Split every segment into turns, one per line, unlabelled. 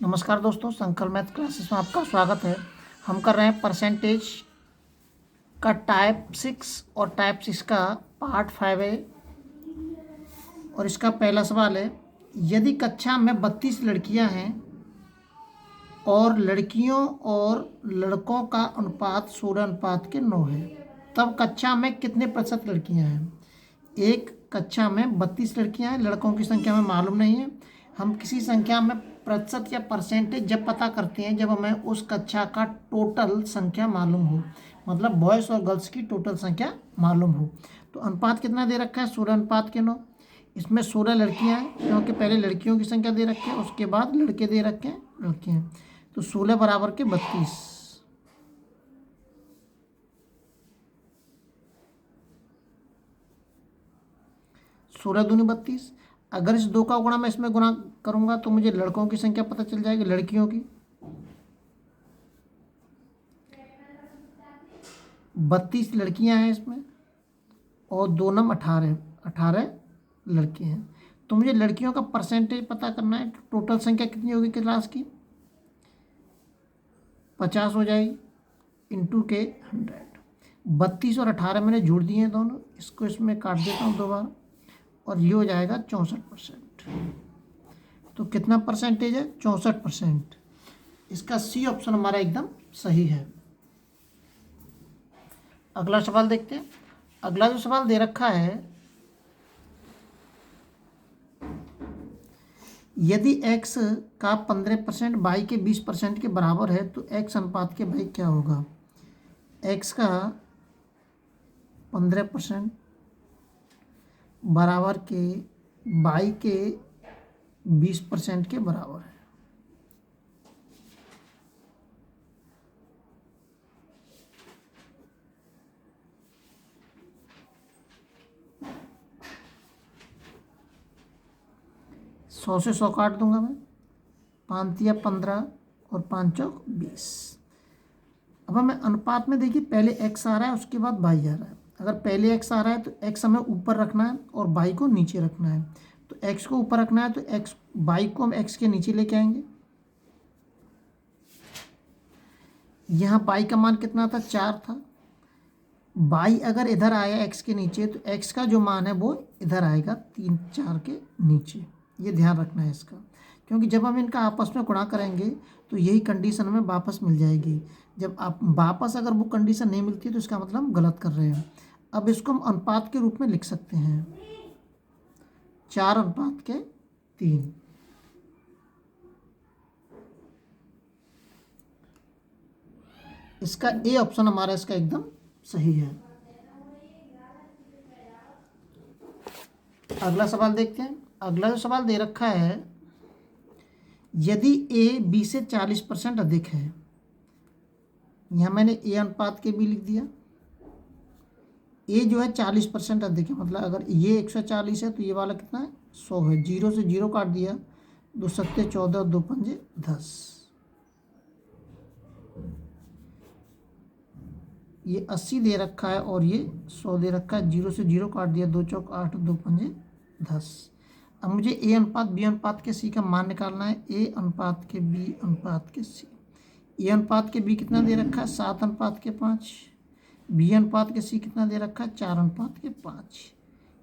नमस्कार दोस्तों, संकल्प मैथ क्लासेस में आपका स्वागत है। हम कर रहे हैं परसेंटेज का टाइप 6 और टाइप 6 का पार्ट 5 है। और इसका पहला सवाल है, यदि कक्षा में 32 लड़कियां हैं और लड़कियों और लड़कों का अनुपात 16 अनुपात के 9 है, तब कक्षा में कितने प्रतिशत लड़कियां हैं। एक कक्षा में 32 लड़कियां हैं, लड़कों की संख्या हमें मालूम नहीं है। हम किसी संख्या में प्रतिशत या परसेंटेज जब पता करते हैं जब हमें उस कक्षा का टोटल संख्या मालूम हो, मतलब बॉयज़ और गर्ल्स की टोटल संख्या मालूम हो। तो अनुपात कितना दे रखा है, 16 अनुपात के 9। इसमें 16 लड़कियां हैं क्योंकि पहले लड़कियों की संख्या दे रखी है, उसके बाद लड़के दे रखे हैं, लड़कियां। तो 16 बराबर के 32, 16 दूनी 32। अगर इस दो का गुणा मैं इसमें गुणा करूंगा तो मुझे लड़कों की संख्या पता चल जाएगी, लड़कियों की 32 लड़कियां हैं इसमें, और 2 नम 18, 18 लड़के हैं। तो मुझे लड़कियों का परसेंटेज पता करना है। तो टोटल संख्या कितनी होगी क्लास की, 50 हो जाएगी, इंटू के 100। 32 और 18 मैंने जोड़ दिए हैं दोनों, इसको इसमें काट देता हूँ 2 बार, और ये हो जाएगा 64%। तो कितना परसेंटेज है, 64%। इसका सी ऑप्शन हमारा एकदम सही है। अगला सवाल देखते हैं। अगला जो सवाल दे रखा है, यदि x का 15% y के 20% के बराबर है तो x अनुपात के भाई क्या होगा। x का 15% बराबर के y के 20% के बराबर है। सौ से 100 काट दूंगा मैं, 5 या 15 और 5 चौक 20। अब हमें अनुपात में देखिए, पहले x आ रहा है उसके बाद y आ रहा है। अगर पहले x आ रहा है तो x हमें ऊपर रखना है और y को नीचे रखना है। तो x को ऊपर रखना है तो x, y को हम x के नीचे लेके आएंगे। यहाँ y का मान कितना था, 4 था। y अगर इधर आया x के नीचे तो x का जो मान है वो इधर आएगा 3 4 के नीचे। ये ध्यान रखना है इसका, क्योंकि जब हम इनका आपस में गुणा करेंगे तो यही कंडीशन हमें वापस मिल जाएगी। जब आप वापस अगर वो कंडीशन नहीं मिलती तो इसका मतलब हम गलत कर रहे हैं। अब इसको हम अनुपात के रूप में लिख सकते हैं, 4 अनुपात के 3। इसका ए ऑप्शन हमारा इसका एकदम सही है। अगला सवाल देखते हैं। अगला जो सवाल दे रखा है, यदि ए बी से 40% अधिक है, यहाँ मैंने ए अनुपात के बी लिख दिया। ए जो है 40% अधिक है, मतलब अगर ये 140 है तो ये वाला कितना है, 100 है। 0 से 0 काट दिया, 2 सत्ते 14 और 2 पंजे 10। ये 80 दे रखा है और ये 100 दे रखा है। 0 से 0 काट दिया, 2 चौक 8, 2 पंजे 10। अब मुझे ए अनुपात बी अनुपात के सी का मान निकालना है। ए अनुपात के बी अनुपात के सी। ए अनुपात के बी कितना दे रखा है, 7 अनुपात के 5। बी अनुपात के सी कितना दे रखा है, 4 अनुपात के 5।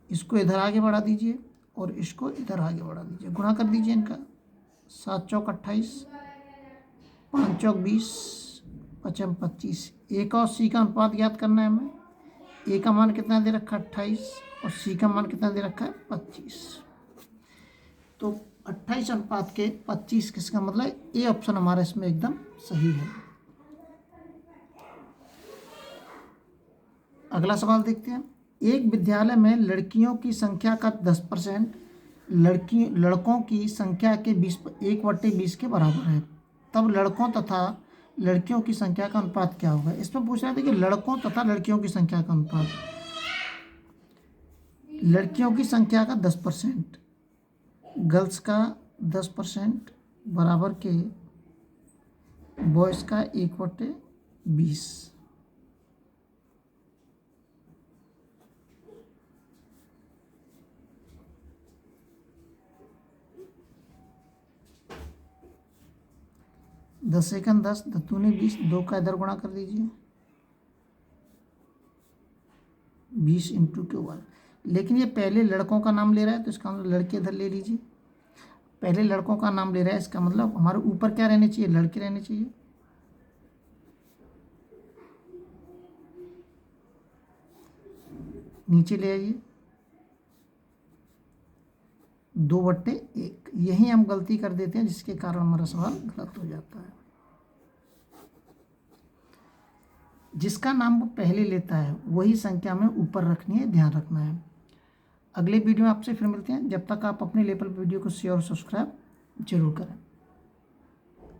इसको इधर आगे बढ़ा दीजिए और इसको इधर आगे बढ़ा दीजिए, गुणा कर दीजिए इनका। 7 चौक 28, 5 चौक 20, 5 25। ए का और सी का अनुपात ज्ञात करना है हमें। ए का मान कितना दे रखा है, 28, और सी का मान कितना दे रखा है, 25। तो 28 अनुपात के 25, किसका मतलब ए ऑप्शन हमारा इसमें एकदम सही है। अगला सवाल देखते हैं। एक विद्यालय में लड़कियों की संख्या का 10% लड़कों की संख्या के 1/20 के बराबर है, तब लड़कों तथा लड़कियों की संख्या का अनुपात क्या होगा। इसमें पूछ रहा था कि लड़कों तथा लड़कियों की संख्या का अनुपात। लड़कियों की संख्या का 10%, गर्ल्स का 10% बराबर के बॉयज़ का 1/20। 10 सेकंड 10, 10 दूनी 20, 2 का इधर गुणा कर दीजिए, 20 इंटू Q1। लेकिन ये पहले लड़कों का नाम ले रहा है तो इसका मतलब लड़के इधर ले लीजिए। पहले लड़कों का नाम ले रहा है, इसका मतलब हमारे ऊपर क्या रहने चाहिए, लड़के रहने चाहिए। नीचे ले आइए, 2/1। यही हम गलती कर देते हैं जिसके कारण हमारा सवाल गलत हो जाता है। जिसका नाम वो पहले लेता है वही संख्या में ऊपर रखनी है, ध्यान रखना है। अगले वीडियो में आपसे फिर मिलते हैं। जब तक आप अपने लेवल वीडियो को शेयर और सब्सक्राइब जरूर करें।